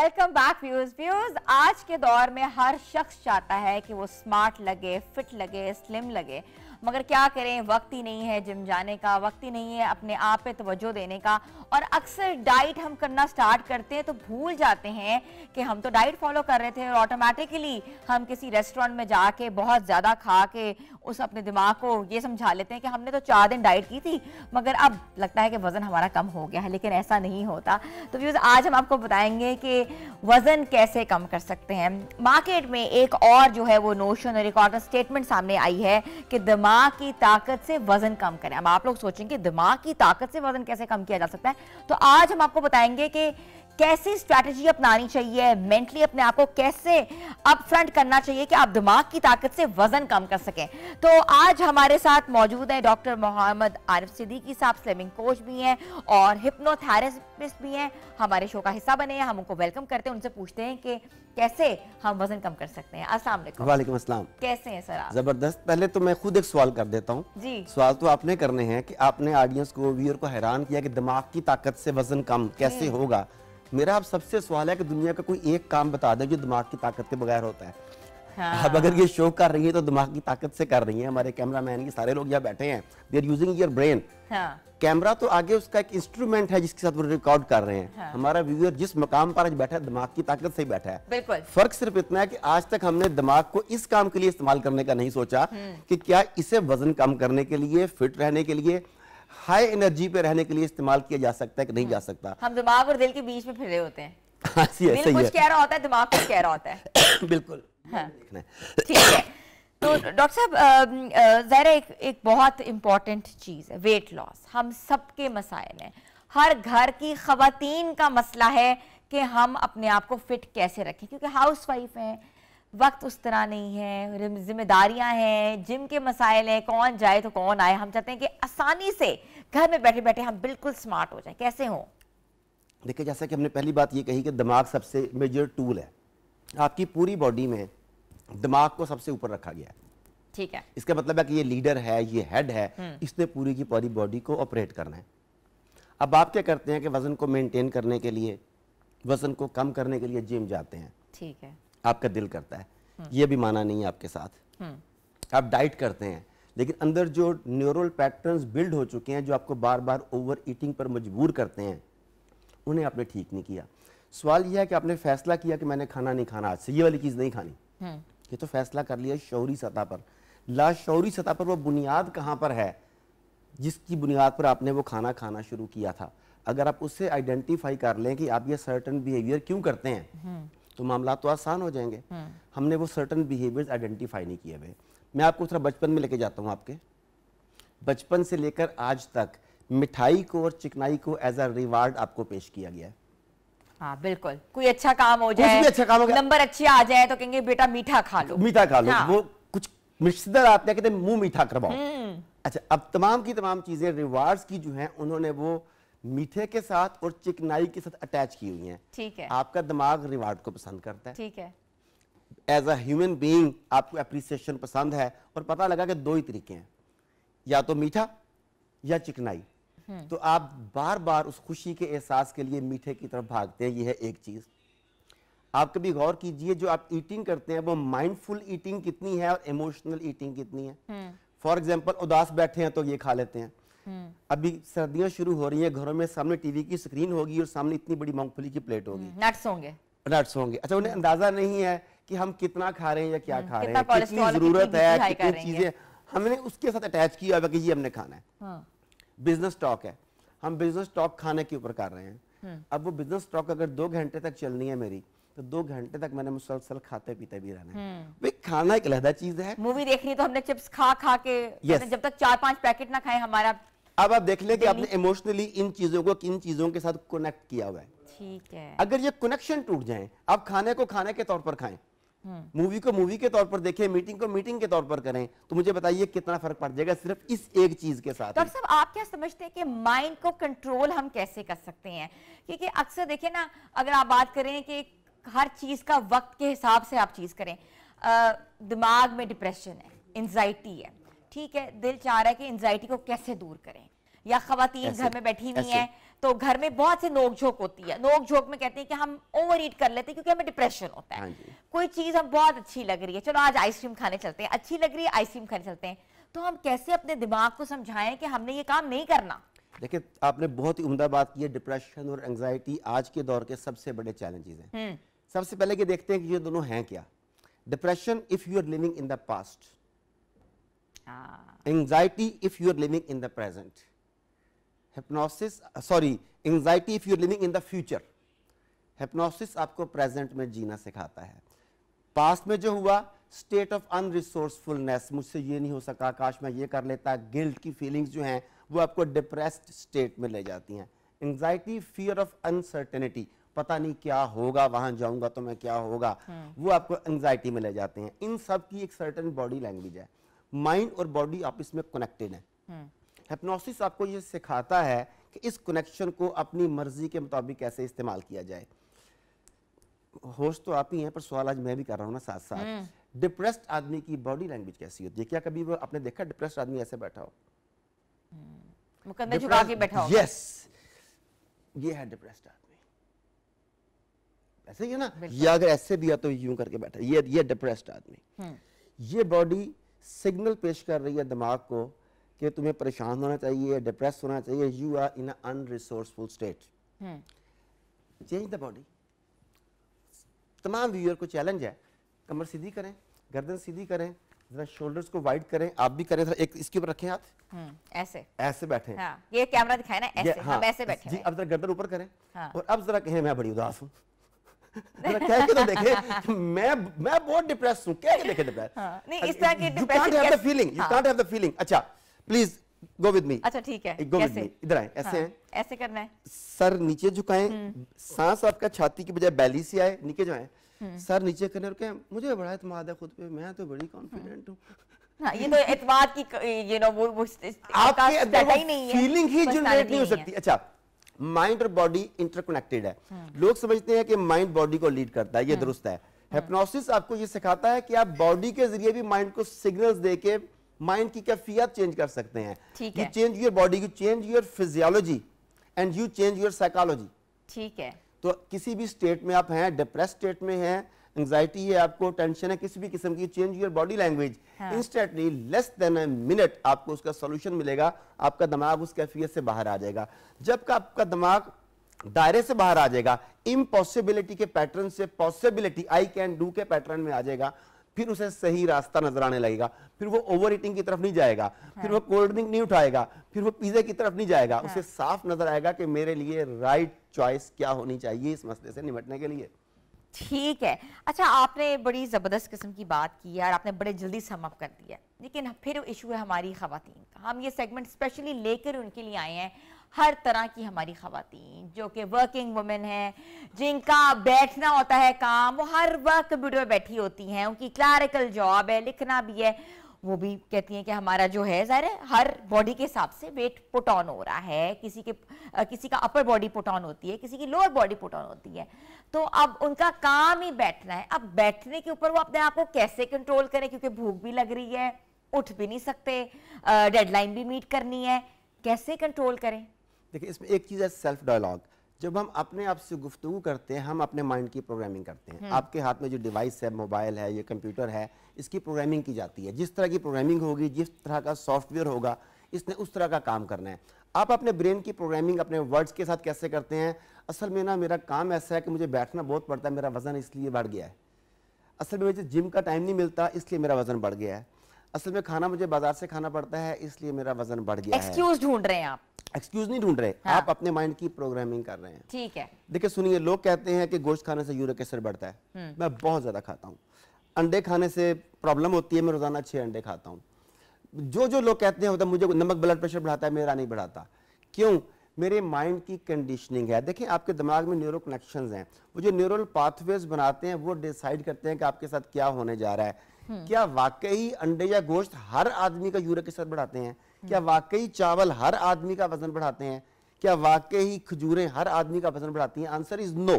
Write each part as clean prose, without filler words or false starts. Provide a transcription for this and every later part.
Welcome back viewers. आज के दौर में हर शख्स चाहता है कि वो स्मार्ट लगे, फिट लगे, स्लिम लगे, मगर क्या करें, वक्त ही नहीं है जिम जाने का, वक्त ही नहीं है अपने आप पे तवज्जो देने का। और अक्सर डाइट हम करना स्टार्ट करते हैं तो भूल जाते हैं कि हम तो डाइट फॉलो कर रहे थे और ऑटोमेटिकली हम किसी रेस्टोरेंट में जाके बहुत ज़्यादा खा के उस अपने दिमाग को ये समझा लेते हैं कि हमने तो 4 दिन डाइट की थी, मगर अब लगता है कि वज़न हमारा कम हो गया है, लेकिन ऐसा नहीं होता। तो व्यूअर्स, आज हम आपको बताएंगे कि वज़न कैसे कम कर सकते हैं। मार्केट में एक और जो है वो नोशन और एक और स्टेटमेंट सामने आई है कि दिमाग की ताकत से वजन कम करें। अब आप लोग सोचेंगे दिमाग की ताकत से वजन कैसे कम किया जा सकता है, तो आज हम आपको बताएंगे कि कैसी स्ट्रैटेजी अपनानी चाहिए, मेंटली अपने आप को कैसे अप फ्रंट करना चाहिए कि आप दिमाग की ताकत से वजन कम कर सकें। तो आज हमारे साथ मौजूद है डॉक्टर मोहम्मद आरिफ सिद्दीकी साहब, स्लिमिंग कोच भी हैं और हिप्नोथेरेपिस्ट भी हैं, हमारे शो का हिस्सा बने हैं। हम उनको वेलकम करते हैं, उनसे पूछते हैं कि कैसे हम वजन कम कर सकते हैं। अस्सलाम वालेकुम। वालेकुम अस्सलाम। कैसे हैं सर आप? जबरदस्त। पहले तो मैं खुद एक सवाल कर देता हूँ जी। सवाल तो आपने करने हैं कि आपने ऑडियंस को, व्यूअर को हैरान किया कि दिमाग की ताकत से वजन कम कैसे होगा। मेरा आप सबसे सवाल है कि दुनिया का कोई एक काम बता दे जो दिमाग की ताकत के बगैर होता है। हाँ। अब अगर ये शो कर रही है तो दिमाग की ताकत से कर रही है। हमारे कैमरामैन, ये सारे लोग यहाँ बैठे हैं, they are using your brain. Camera तो आगे उसका एक इंस्ट्रूमेंट है जिसके साथ वो रिकॉर्ड कर रहे हैं। हाँ। हमारा व्यूअर जिस मकाम पर आज बैठा है दिमाग की ताकत से ही बैठा है। बिल्कुल। फर्क सिर्फ इतना है कि आज तक हमने दिमाग को इस काम के लिए इस्तेमाल करने का नहीं सोचा कि क्या इसे वजन कम करने के लिए, फिट रहने के लिए, हाई एनर्जी पे रहने के लिए इस्तेमाल किया जा सकता है कि नहीं जा सकता। हम दिमाग और दिल के बीच में फिर रहे होते हैं। हाँ, दिल कुछ कह रहा होता है, दिमाग कुछ कह रहा होता है। बिल्कुल। हाँ। ठीक है। तो डॉक्टर साहब, ज़रा एक बहुत इंपॉर्टेंट चीज़ है वेट लॉस। हम सबके मसाइल हैं, हर घर की ख़वातीन का मसला है कि हम अपने आप को फिट कैसे रखें, क्योंकि हाउस वाइफ हैं, वक्त उस तरह नहीं है, जिम्मेदारियां हैं, जिम के मसाइल हैं, कौन जाए तो कौन आए। हम चाहते हैं कि आसानी से घर में बैठे बैठे हम बिल्कुल स्मार्ट हो जाए। कैसे हो? देखिए, जैसा कि हमने पहली बात ये कही कि दिमाग सबसे मेजर टूल है। आपकी पूरी बॉडी में दिमाग को सबसे ऊपर रखा गया है। ठीक है। इसका मतलब है कि ये लीडर है, ये हेड है, इसने पूरी की पूरी बॉडी को ऑपरेट करना है। अब आप क्या करते हैं कि वजन को मेंटेन करने के लिए, वजन को कम करने के लिए जिम जाते हैं। ठीक है। आपका दिल करता है, ये भी माना नहीं है आपके साथ। आप डाइट करते हैं, लेकिन अंदर जो न्यूरल पैटर्न्स बिल्ड हो चुके हैं जो आपको बार बार ओवर ईटिंग पर मजबूर करते हैं, उन्हें आपने ठीक नहीं किया। सवाल यह है कि आपने फैसला किया कि मैंने खाना नहीं खाना, आज से ये वाली चीज़ नहीं खानी। ये तो फैसला कर लिया शौरी सतह पर। लाशौरी सतह पर वो बुनियाद कहाँ पर है जिसकी बुनियाद पर आपने वो खाना खाना शुरू किया था? अगर आप उससे आइडेंटिफाई कर लें कि आप ये सर्टन बिहेवियर क्यों करते हैं, तो मामला तो आसान हो जाएंगे। हमने वो सर्टन बिहेवियर्स आइडेंटिफाई नहीं किए हुए। मैं आपको थोड़ा बचपन में लेके जाता हूँ। आपके बचपन से लेकर आज तक मिठाई को और चिकनाई को एज अ रिवार्ड आपको पेश किया गया है। हाँ बिल्कुल। कोई अच्छा काम हो जाए, अच्छा काम हो, नंबर अच्छे आ जाए तो कहेंगे बेटा मीठा खा लो, मीठा खा लो। हाँ। वो कुछ रिश्तेदार आते हैं, कहते हैं मुंह मीठा करवाओ। अच्छा, अब तमाम की तमाम चीजें रिवार्ड्स की जो हैं उन्होंने वो मीठे के साथ और चिकनाई के साथ अटैच की हुई हैं। ठीक है। आपका दिमाग रिवार्ड को पसंद करता है। ठीक है। एज अ ह्यूमन बीइंग आपको एप्रिसिएशन पसंद है, और पता लगा कि 2 ही तरीके हैं, या तो मीठा या चिकनाई। तो आप बार बार उस खुशी के एहसास के लिए मीठे की तरफ भागते हैं। ये है एक चीज। आप कभी गौर कीजिए, जो आप ईटिंग करते हैं वो माइंडफुल ईटिंग कितनी है और इमोशनल ईटिंग कितनी है। फॉर एग्जाम्पल, उदास बैठे हैं तो ये खा लेते हैं। अभी सर्दियां शुरू हो रही हैं, घरों में सामने टीवी की स्क्रीन होगी और सामने इतनी बड़ी मूंगफली की प्लेट होगी, नट्स होंगे। अच्छा, उन्हें अंदाजा नहीं है कि हम कितना खा रहे हैं या क्या खा रहे हैं, कितनी जरूरत है, कितनी चीजें हमने उसके साथ अटैच किया हुआ कि ये हमने खाना है। बिजनेस स्टॉक है, हम बिजनेस स्टॉक खाने के ऊपर कर रहे हैं। अब वो बिजनेस स्टॉक अगर 2 घंटे तक चलनी है मेरी, तो 2 घंटे तक मैंने मुसलसल खाते पीते भी रहना है। भाई, खाना एक अलग चीज है। मूवी देखनी तो हमने चिप्स खा खा के जब तक 4-5 पैकेट ना खाए हमारा। अब आप देख लें कि आपने इमोशनली इन चीजों को किन चीजों के साथ कनेक्ट किया हुआ है। ठीक है। अगर ये कनेक्शन टूट जाए, आप खाने को खाने के तौर पर खाएं, मूवी को मूवी के तौर पर देखें, मीटिंग को मीटिंग के तौर पर करें, तो मुझे बताइए कितना फर्क पड़ जाएगा सिर्फ इस एक चीज के साथ। डॉक्टर साहब, आप क्या समझते हैं कि माइंड को कंट्रोल हम कैसे कर सकते हैं? क्योंकि अक्सर देखिए ना, अगर आप बात करें कि हर चीज का वक्त के हिसाब से आप चीज करें, दिमाग में डिप्रेशन है, एंजाइटी है, ठीक है, दिल चाह रहा है कि एंजाइटी को कैसे दूर करें, या खवातीन घर में बैठी हुई हैं तो घर में बहुत से नोक झोंक होती है, नोक झोंक में कहते हैं कि हम ओवर ईट कर लेते हैं क्योंकि हमें डिप्रेशन होता है। कोई चीज हम बहुत अच्छी लग रही है, चलो आज आइसक्रीम खाने चलते हैं, अच्छी लग रही है आइसक्रीम खाने चलते हैं, तो हम कैसे अपने दिमाग को समझाएं कि हमने ये काम नहीं करना। देखिए आपने बहुत ही उम्दा बात की है, डिप्रेशन और एंजाइटी आज के दौर के सबसे बड़े चैलेंजेस हैं। सबसे पहले ये देखते हैं कि ये दोनों हैं क्या। Depression if you are living in the past, anxiety if you are living in the present, hypnosis anxiety if you are living in the future. Hypnosis आपको प्रेजेंट में जीना सिखाता है। पास्ट में जो हुआ स्टेट ऑफ अनरिसोर्सफुलनेस, मुझसे ये नहीं हो सका, काश मैं ये कर लेता, गिल्ट की फीलिंग्स जो हैं वो आपको डिप्रेस्ड स्टेट में ले जाती हैं। एंजाइटी फियर ऑफ अनसर्टेनिटी, पता नहीं क्या होगा, वहां जाऊंगा तो मैं क्या होगा, वो आपको एंजाइटी में ले जाते हैं। इन सब की एक सर्टेन बॉडी लैंग्वेज है, माइंड और बॉडी आपस में कनेक्टेड है। हिप्नोसिस आपको ये सिखाता है कि इस कनेक्शन को अपनी मर्जी के मुताबिक कैसे इस्तेमाल किया जाए। होस्ट तो आप ही हैं पर सवाल आज मैं भी कर रहा हूँ ना साथ साथ। डिप्रेस्ड आदमी की बॉडी लैंग्वेज कैसी होती है? क्या कभी वो आपने देखा डिप्रेस्ड आदमी ऐसे बैठा हो, मुकद्दर झुका के बैठा हो? यस, ये है डिप्रेस्ड आदमी। ऐसे ही है ना, ये अगर ऐसे भी है तो यूं करके बैठा, ये डिप्रेस्ड आदमी। ये बॉडी सिग्नल पेश कर रही है दिमाग को कि तुम्हें परेशान होना चाहिए, डिप्रेस होना चाहिए, you are in unresourceful state. Change the body. तमाम व्यूअर को चैलेंज है, कमर सीधी करें, गर्दन सीधी करें, जरा शोल्डर्स को वाइड करें, आप भी करें, एक इसके ऊपर रखें हाथ, ऐसे बैठे। हाँ, ये कैमरा दिखाए ना, ऐसे हम ऐसे बैठे जी। अब जरा गर्दन ऊपर करें और अब जरा कहें मैं बड़ी उदास हूँ। कह के तो देखे मैं बहुत डिप्रेस हूँ, कह के देखे डिप्रेस। नहीं, इस तरह के you can't have the feeling, you can't have the feeling। अच्छा प्लीज गो विद मी। अच्छा ठीक है, गो विद मी, इधर आए, ऐसे हैं, ऐसे करना है। सर नीचे झुकाएं, सांस आपका छाती की बजाय बेली से आए, नीचे जाए, सर नीचे करने और कहें मुझे बड़ा इत्मीनान है खुद पे, मैं तो बड़ी कॉन्फिडेंट हूँ। ये तो एतमाद की वो आपके अंदर फीलिंग ही जनरेट नहीं हो सकती। अच्छा, माइंड और बॉडी इंटरकनेक्टेड है। लोग समझते हैं कि माइंड बॉडी को लीड करता है, ये दुरुस्त है। हिप्नोसिस आपको ये सिखाता है कि आप बॉडी के जरिए भी माइंड को सिग्नल्स देके माइंड की कैफियत चेंज कर सकते हैं। You change your body, you change your physiology and you change your psychology. ठीक है, तो किसी भी स्टेट में आप हैं, डिप्रेस स्टेट में हैं, एंजाइटी है, आपको टेंशन है किसी भी किस्म की, change your body language. Instantly less than a minute आपको उसका सॉल्यूशन मिलेगा, आपका दिमाग उस कैफियत से बाहर आ जाएगा। जब आपका दिमाग दायरे से बाहर आ जाएगा, इम्पॉसिबिलिटी के पैटर्न से पॉसिबिलिटी, आई कैन डू के पैटर्न में आ जाएगा, फिर उसे सही रास्ता नजर आने लगेगा। फिर वो ओवर ईटिंग की तरफ नहीं जाएगा, फिर वो कोल्ड ड्रिंक नहीं उठाएगा, फिर वो पिज्जे की तरफ नहीं जाएगा। उसे साफ नजर आएगा कि मेरे लिए राइट चॉइस क्या होनी चाहिए इस मसले से निपटने के लिए। ठीक है। अच्छा, आपने बड़ी ज़बरदस्त किस्म की बात की है और आपने बड़े जल्दी सम अप कर दिया, लेकिन फिर इशू है हमारी ख़वातीन का। हम ये सेगमेंट स्पेशली लेकर उनके लिए आए हैं, हर तरह की हमारी ख़वातीन जो कि वर्किंग वुमेन हैं, जिनका बैठना होता है काम, वो हर वक्त कंप्यूटर पर बैठी होती हैं, उनकी क्लरिकल जॉब है, लिखना भी है, वो भी कहती हैं कि हमारा जो है ज़ाहिर है हर बॉडी के हिसाब से वेट पुट ऑन हो रहा है, किसी का अपर बॉडी पुट ऑन होती है, किसी की लोअर बॉडी पुट ऑन होती है। तो अब उनका काम ही बैठना है। अब बैठने के ऊपर वो अपने आप को कैसे कंट्रोल करें, क्योंकि भूख भी लग रही है, उठ भी नहीं सकते, डेडलाइन भी मीट करनी है, कैसे कंट्रोल करें? देखिए, इसमें एक चीज़ है सेल्फ डायलॉग। जब हम अपने आप से गुफ्तगू करते हैं, हम अपने माइंड की प्रोग्रामिंग करते हैं। आपके हाथ में जो डिवाइस है, मोबाइल है, ये कंप्यूटर है, इसकी प्रोग्रामिंग की जाती है। जिस तरह की प्रोग्रामिंग होगी, जिस तरह का सॉफ्टवेयर होगा, इसने उस तरह का काम करना है। आप अपने ब्रेन की प्रोग्रामिंग अपने वर्ड्स के साथ कैसे करते हैं? असल में ना मेरा काम ऐसा है कि मुझे बैठना बहुत पड़ता है, मेरा वजन इसलिए बढ़ गया है। असल में मुझे जिम का टाइम नहीं मिलता, इसलिए मेरा वजन बढ़ गया है। असल में खाना मुझे बाजार से खाना पड़ता है, इसलिए मेरा वजन बढ़ गया है। एक्सक्यूज ढूंढ रहे हैं आप? एक्सक्यूज नहीं ढूंढ रहे, आप अपने माइंड की प्रोग्रामिंग कर रहे हैं। ठीक है। देखिए सुनिए, लोग कहते हैं कि गोश्त खाने से यूरिक एसिड बढ़ता है, मैं बहुत ज्यादा खाता हूँ। अंडे खाने से प्रॉब्लम होती है, मैं रोजाना 6 अंडे खाता हूँ। जो लोग कहते हैं होता मुझे नमक ब्लड प्रेशर बढ़ाता है, मेरा नहीं बढ़ाता। क्यों? मेरे माइंड की कंडीशनिंग है। देखिए, आपके दिमाग में न्यूरो कनेक्शंस हैं, वो जो न्यूरल पाथवेज बनाते हैं वो डिसाइड करते हैं कि आपके साथ क्या होने जा रहा है। क्या वाकई अंडे या गोश्त हर आदमी का यूरिक एसिड बढ़ाते हैं? क्या वाकई चावल हर आदमी का वजन बढ़ाते हैं? क्या वाकई खजूरें हर आदमी का वजन बढ़ाती हैं? Answer is no.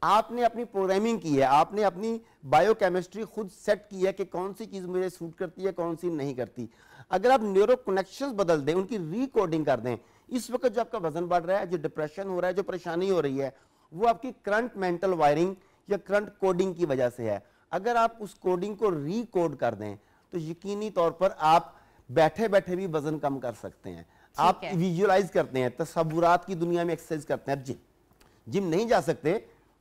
आपने अपनी प्रोग्रामिंग की है, आपने अपनी बायोकेमिस्ट्री खुद सेट की है कि कौन सी चीज मुझे सूट करती है, कौन सी नहीं करती। अगर आप न्यूरो कनेक्शंस बदल दें, उनकी रिकोडिंग कर दें, इस वक्त जो आपका वजन बढ़ रहा है, जो डिप्रेशन हो रहा है, जो परेशानी हो रही है, वो आपकी करंट मेंटल वायरिंग या करंट कोडिंग की वजह से है। अगर आप उस कोडिंग को रिकोड कर दें तो यकीनी तौर पर आप बैठे बैठे भी वजन कम कर सकते हैं। आप विजुअलाइज करते हैं, तसव्वुरात की दुनिया में एक्सरसाइज करते हैं। जिम नहीं जा सकते,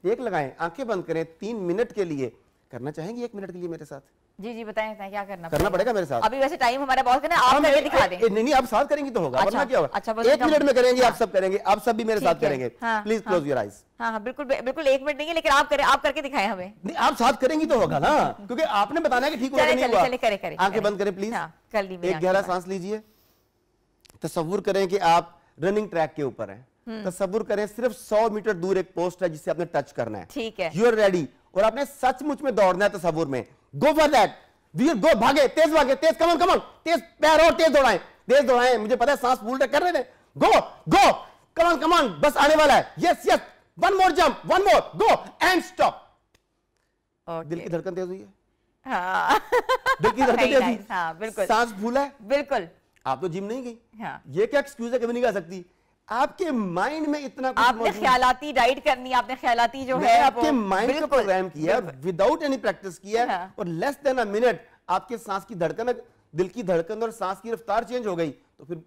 टेक लगाएं, आंखें बंद करें, 3 मिनट के लिए करना चाहेंगे? 1 मिनट के लिए मेरे साथ? जी जी बताएं क्या करना पड़ेगा मेरे साथ। अभी वैसे टाइम हमारा बहुत है, आप करके दिखा दें। नहीं आप साथ करेंगी तो होगा। अच्छा, वरना क्या होगा? अच्छा, 1 मिनट में करेंगे। आप सब करेंगे, आप सब भी मेरे साथ करेंगे। Please close your eyes. हाँ बिल्कुल बिल्कुल 1 मिनट नहीं है, लेकिन आप करके दिखाएं हमें। नहीं आप साथ करेंगी तो होगा ना, क्योंकि आपने बताना है कि ठीक होगा नहीं हुआ। आंखें बंद करें प्लीज, एक गहरा सांस लीजिए। तसव्वुर करें कि आप रनिंग ट्रैक के ऊपर हैं। तसव्वुर करें सिर्फ 100 मीटर दूर एक पोस्ट है जिसे आपने टच करना है। ठीक है, यू आर रेडी, और आपने सचमुच में दौड़ना है तसव्वुर में। गो फॉर दैट, वीर गो, भागे, तेज भागे, तेज, कम ऑन, तेज पैर और तेज दौड़ाएं। मुझे पता है सांस फूल कर रहे थे। गो गो, कम ऑन, बस आने वाला है। Yes yes, one more jump, one more, go and stop. दिल की धड़कन तेज हुई है? हाँ। दिल की धड़कन तेज हुई? हाँ बिल्कुल। सांस फूला है? बिल्कुल। आप तो जिम नहीं गई। हाँ। ये क्या एक्सक्यूज है, कभी नहीं कह सकती। आपके माइंड में इतना कुछ आपने ख्यालाती डाइट करनी, आपने ख्यालाती जो है आपके माइंड का प्रोग्राम किया विदाउट एनी प्रैक्टिस किया। हाँ। और लेस देन अ मिनट आपके सांस की धड़कन, दिल की धड़कन और सांस की रफ्तार चेंज हो गई, तो फिर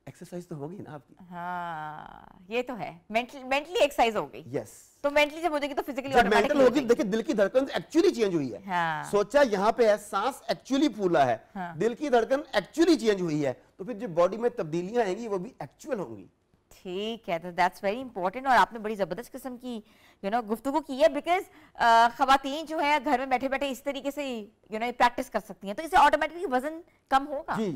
एक्सरसाइज तो होगी ना आपकी। हाँ ये तो है, मेंटली एक्सरसाइज हो गई। यस, तो मेंटली जब हो जाएगी तो फिजिकली ऑटोमेटिकली होगी। देखिए दिल की धड़कन एक्चुअली चेंज हुई है। हाँ। सोचा यहाँ पे है, सांस एक्चुअली फूला है। हाँ। दिल की धड़कन एक्चुअली चेंज हुई है, तो फिर जो बॉडी में तब्दीलियां आएंगी वो भी एक्चुअल होंगी। ठीक है, तो दैट्स वेरी इंपॉर्टेंट। और आपने बड़ी जबरदस्त किस्म की गुफ्तगू की है, बिकॉज खवातीन जो है घर में बैठे बैठे इस तरीके से प्रैक्टिस कर सकती हैं, तो इससे ऑटोमेटिकली वजन कम होगा। जी,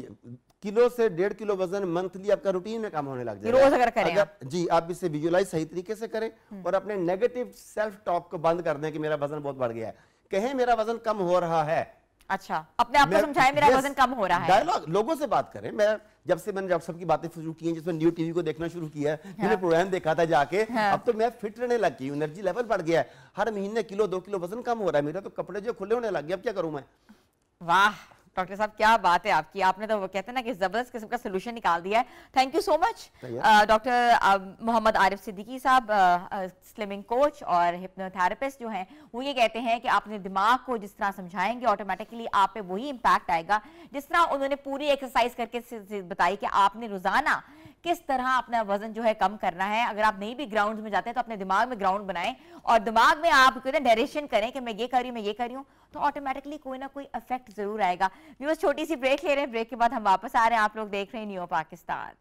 किलो से 1.5 किलो वजन मंथली आपका रूटीन में कम होने लग जाएगा रोज अगर करें जी। आप इसे विजुअलाइज सही तरीके से करें और अपने नेगेटिव सेल्फ टॉक को बंद कर दें कि मेरा वजन बहुत बढ़ गया है। कहें मेरा वजन कम हो रहा है। अच्छा, अपने आप को समझाएं मेरा वजन कम हो रहा है। डायलॉग, लोगों से बात करें। मैं जब से मैंने डॉक्टर साहब की बातें शुरू की हैं, जिसमें न्यू टीवी को देखना शुरू किया है, मैंने प्रोग्राम देखा था जाके, अब तो मैं फिट रहने लग गई हूँ, एनर्जी लेवल बढ़ गया है। हर महीने किलो 2 किलो वजन कम हो रहा है मेरा, तो कपड़े जो खुले होने लग गए, अब क्या करूं मैं। वाह डॉक्टर साहब, क्या बात है आपकी, आपने तो वो कहते हैं ना कि जबरदस्त किस्म का सोल्यूशन निकाल दिया है। Thank you so much doctor Mohammad Arif Siddiqui साहब, स्लिमिंग कोच और हिप्नोथेरेपिस्ट जो हैं, वो ये कहते हैं कि आपने दिमाग को जिस तरह समझाएंगे ऑटोमेटिकली आप पे वही इम्पैक्ट आएगा जिस तरह उन्होंने पूरी एक्सरसाइज करके बताई कि आपने रोजाना किस तरह अपना वजन जो है कम करना है। अगर आप नहीं भी ग्राउंड में जाते हैं तो अपने दिमाग में ग्राउंड बनाएं और दिमाग में आप डायरेक्शन करें कि मैं ये कर रही हूँ, मैं ये कर रही हूँ, तो ऑटोमेटिकली कोई ना कोई इफेक्ट जरूर आएगा। व्यूअर्स, छोटी सी ब्रेक ले रहे हैं, ब्रेक के बाद हम वापस आ रहे हैं। आप लोग देख रहे हैं न्यू पाकिस्तान।